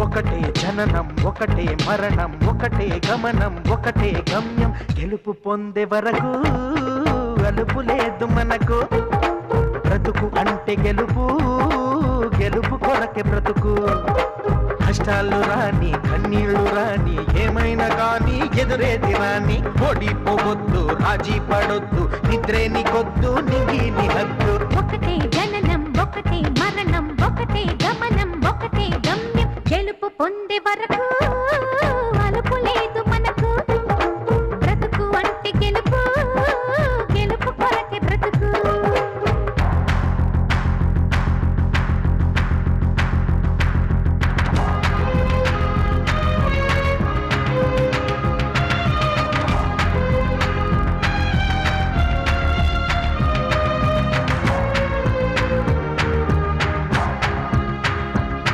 ఒకటే జననం ఒకటే మరణం ఒకటే గమనం ఒకటే గమ్యం గెలుపు పొందే వరకు అలుపు లేదు మనకు బ్రతుకు అంటే గెలుపు గెలుపు కొరకే బ్రతుకు కష్టాలు రాని కన్నీళ్లు రాని ఏమైనా కానీ ఎదురేది రాని ఓడిపోవద్దు రాజీ పడొద్దు నిద్రే నీకొద్దు నింగి హద్దు ఒకటే జననం ఒకటే మరణం ఒకటే గమనం ఒకటే గమ్యం గెలుపు పొందే వరకు